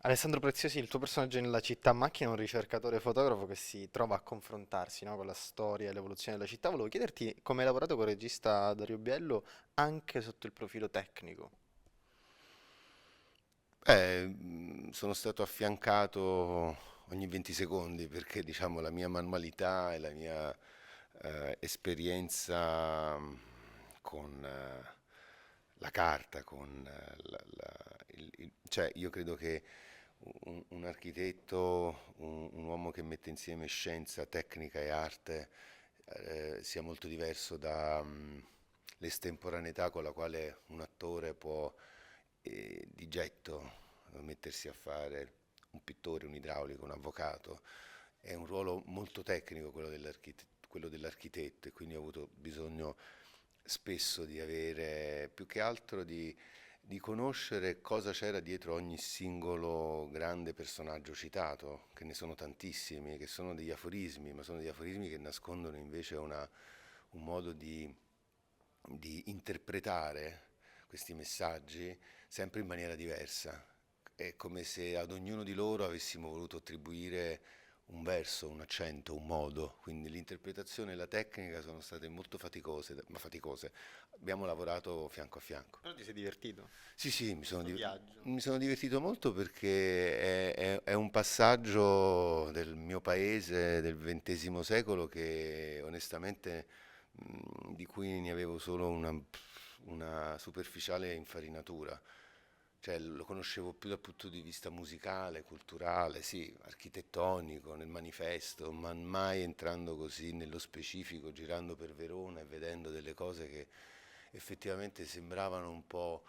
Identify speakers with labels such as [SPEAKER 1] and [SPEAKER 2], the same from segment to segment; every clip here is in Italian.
[SPEAKER 1] Alessandro Preziosi, il tuo personaggio nella città macchina è un ricercatore fotografo che si trova a confrontarsi, no, con la storia e l'evoluzione della città. Volevo chiederti come hai lavorato con il regista Dario Biello anche sotto il profilo tecnico.
[SPEAKER 2] Sono stato affiancato ogni 20 secondi perché diciamo la mia manualità e la mia esperienza con la carta, con cioè io credo che un architetto, un uomo che mette insieme scienza, tecnica e arte sia molto diverso da l'estemporaneità con la quale un attore può di getto mettersi a fare un pittore, un idraulico, un avvocato. È un ruolo molto tecnico quello dell'architetto e quindi ho avuto bisogno spesso di avere più che altro di conoscere cosa c'era dietro ogni singolo grande personaggio citato, che ne sono tantissimi, che sono degli aforismi, ma sono degli aforismi che nascondono invece un modo di interpretare questi messaggi sempre in maniera diversa. È come se ad ognuno di loro avessimo voluto attribuire un verso, un accento, un modo, quindi l'interpretazione e la tecnica sono state molto faticose, ma faticose. Abbiamo lavorato fianco a fianco.
[SPEAKER 1] Però ti sei divertito?
[SPEAKER 2] Sì, sì,
[SPEAKER 1] Questo viaggio.
[SPEAKER 2] mi sono divertito molto perché è un passaggio del mio paese del XX secolo che onestamente di cui ne avevo solo una superficiale infarinatura. Cioè lo conoscevo più dal punto di vista musicale, culturale, sì, architettonico, nel manifesto, ma mai entrando così nello specifico, girando per Verona e vedendo delle cose che effettivamente sembravano un po'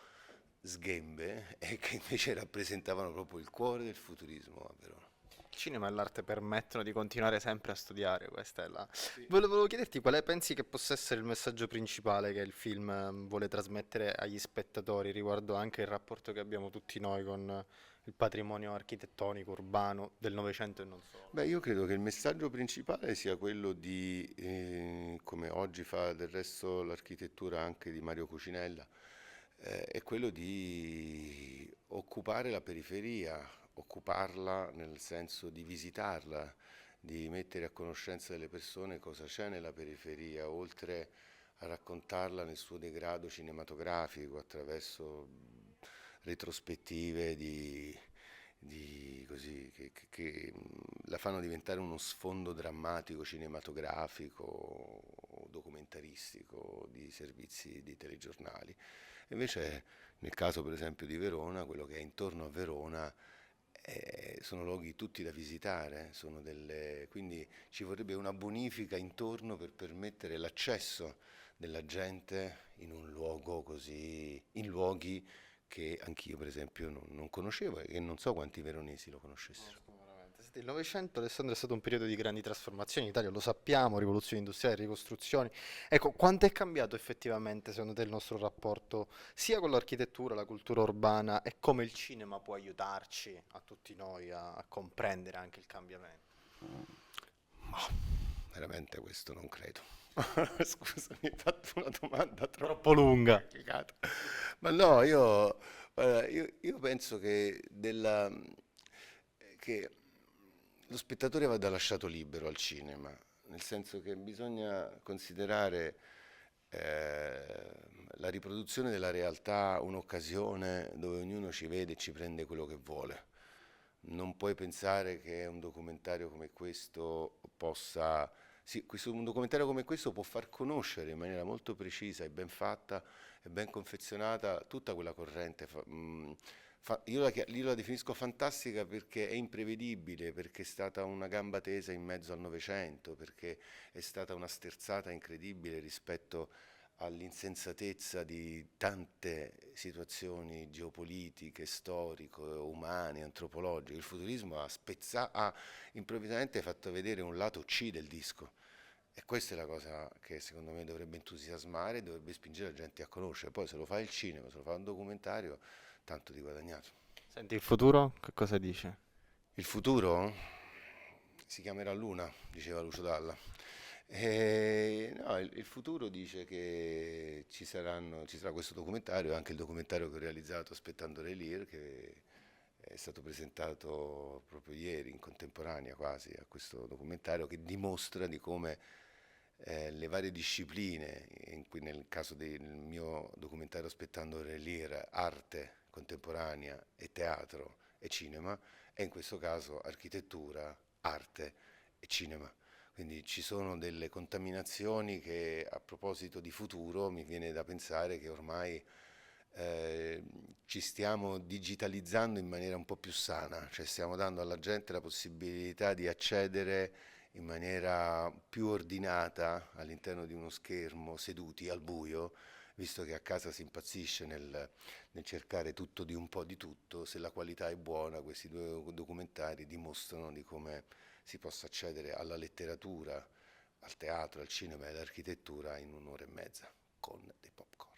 [SPEAKER 2] sghembe e che invece rappresentavano proprio il cuore del futurismo a Verona.
[SPEAKER 1] Il cinema e l'arte permettono di continuare sempre a studiare, questa è la... Volevo chiederti pensi che possa essere il messaggio principale che il film vuole trasmettere agli spettatori riguardo anche il rapporto che abbiamo tutti noi con il patrimonio architettonico, urbano del Novecento e non solo.
[SPEAKER 2] Beh, io credo che il messaggio principale sia quello come oggi fa del resto l'architettura anche di Mario Cucinella, è quello di occupare la periferia, occuparla nel senso di visitarla, di mettere a conoscenza delle persone cosa c'è nella periferia, oltre a raccontarla nel suo degrado cinematografico attraverso retrospettive che la fanno diventare uno sfondo drammatico, cinematografico o documentaristico di servizi di telegiornali. Invece, nel caso per esempio di Verona, quello che è intorno a Verona sono luoghi tutti da visitare, quindi ci vorrebbe una bonifica intorno per permettere l'accesso della gente in un luogo così, in luoghi che anch'io per esempio non conoscevo e non so quanti veronesi lo conoscessero.
[SPEAKER 1] Conosco veramente. Senti, il Novecento, Alessandro, è stato un periodo di grandi trasformazioni in Italia, lo sappiamo, rivoluzioni industriali, ricostruzioni. Ecco, quanto è cambiato effettivamente, secondo te, il nostro rapporto sia con l'architettura, la cultura urbana e come il cinema può aiutarci a tutti noi a comprendere anche il cambiamento?
[SPEAKER 2] Ma veramente questo non credo. Scusa, mi hai fatto una domanda
[SPEAKER 1] Troppo
[SPEAKER 2] troppo
[SPEAKER 1] lunga.
[SPEAKER 2] complicata. Ma no, guarda, io penso che lo spettatore vada lasciato libero al cinema, nel senso che bisogna considerare la riproduzione della realtà un'occasione dove ognuno ci vede e ci prende quello che vuole. Non puoi pensare che un documentario come questo possa... Sì, un documentario come questo può far conoscere in maniera molto precisa e ben fatta e ben confezionata tutta quella corrente. Io la definisco fantastica perché è imprevedibile, perché è stata una gamba tesa in mezzo al Novecento, perché è stata una sterzata incredibile rispetto all'insensatezza di tante situazioni geopolitiche, storiche, umane, antropologiche. Il futurismo ha improvvisamente fatto vedere un lato C del disco. E questa è la cosa che secondo me dovrebbe entusiasmare, dovrebbe spingere la gente a conoscere. Poi se lo fa il cinema, se lo fa un documentario, tanto di guadagnato.
[SPEAKER 1] Senti, il futuro, che cosa dice?
[SPEAKER 2] Il futuro si chiamerà Luna, diceva Lucio Dalla. No, il futuro dice che ci sarà questo documentario, anche il documentario che ho realizzato Aspettando Relir, che è stato presentato proprio ieri, in contemporanea quasi, a questo documentario che dimostra di come le varie discipline, in cui nel caso del mio documentario Aspettando Relir, arte contemporanea e teatro e cinema, e in questo caso architettura, arte e cinema. Quindi ci sono delle contaminazioni che a proposito di futuro mi viene da pensare che ormai eh, ci stiamo digitalizzando in maniera un po' più sana, cioè stiamo dando alla gente la possibilità di accedere in maniera più ordinata all'interno di uno schermo, seduti al buio, visto che a casa si impazzisce nel cercare tutto di un po' di tutto. Se la qualità è buona, questi due documentari dimostrano di come si possa accedere alla letteratura, al teatro, al cinema e all'architettura in un'ora e mezza con dei popcorn.